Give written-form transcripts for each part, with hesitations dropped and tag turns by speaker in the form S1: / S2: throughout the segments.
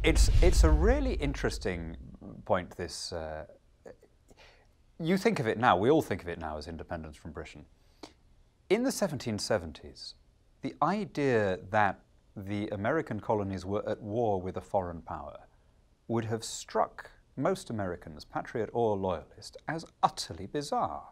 S1: It's a really interesting point, this. You think of it now, we all think of it now as independence from Britain. In the 1770s, the idea that the American colonies were at war with a foreign power would have struck most Americans, patriot or loyalist, as utterly bizarre.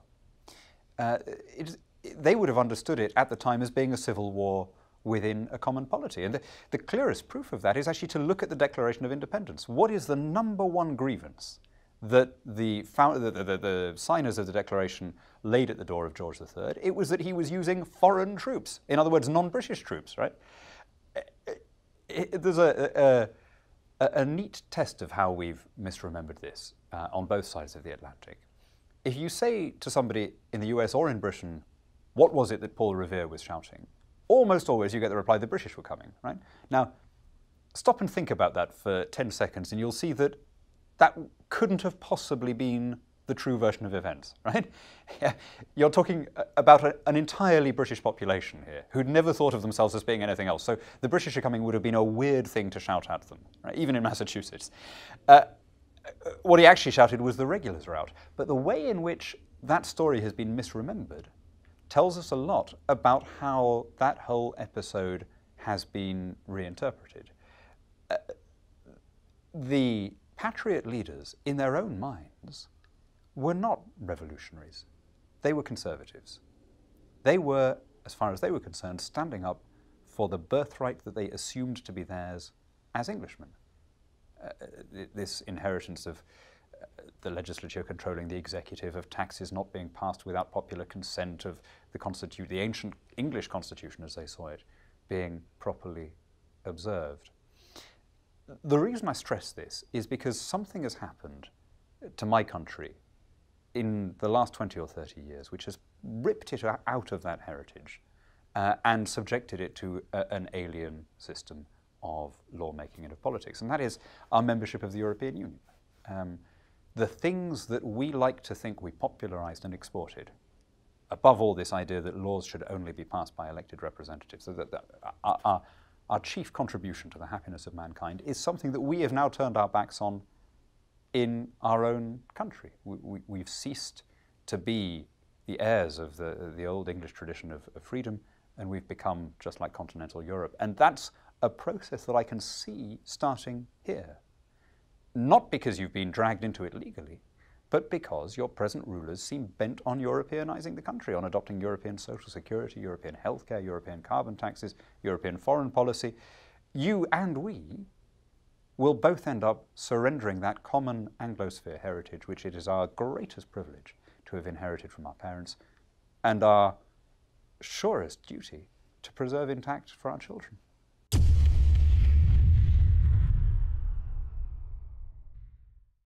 S1: They would have understood it at the time as being a civil war within a common polity. And the clearest proof of that is actually to look at the Declaration of Independence. What is the number one grievance that the signers of the Declaration laid at the door of George III? It was that he was using foreign troops, in other words, non-British troops, right? There's a neat test of how we've misremembered this on both sides of the Atlantic. If you say to somebody in the US or in Britain, what was it that Paul Revere was shouting? Almost always you get the reply, the British were coming, right? Now, stop and think about that for 10 seconds and you'll see that that couldn't have possibly been the true version of events, right? You're talking about an entirely British population here who'd never thought of themselves as being anything else. So the British are coming would have been a weird thing to shout at them, right? Even in Massachusetts. What he actually shouted was the regulars are out. But the way in which that story has been misremembered tells us a lot about how that whole episode has been reinterpreted. The Patriot leaders, in their own minds, were not revolutionaries. They were conservatives. They were, as far as they were concerned, standing up for the birthright that they assumed to be theirs as Englishmen. This inheritance of the legislature controlling the executive, of taxes not being passed without popular consent, of the ancient English constitution, as they saw it, being properly observed. The reason I stress this is because something has happened to my country in the last 20 or 30 years, which has ripped it out of that heritage and subjected it to an alien system of lawmaking and of politics, and that is our membership of the European Union. The things that we like to think we popularized and exported, above all this idea that laws should only be passed by elected representatives, so that our chief contribution to the happiness of mankind is something that we have now turned our backs on in our own country. We've ceased to be the heirs of the old English tradition of freedom, and we've become just like continental Europe. And that's a process that I can see starting here. Not because you've been dragged into it legally, but because your present rulers seem bent on Europeanizing the country, on adopting European social security, European healthcare, European carbon taxes, European foreign policy. You and we will both end up surrendering that common Anglosphere heritage, which it is our greatest privilege to have inherited from our parents, and our surest duty to preserve intact for our children.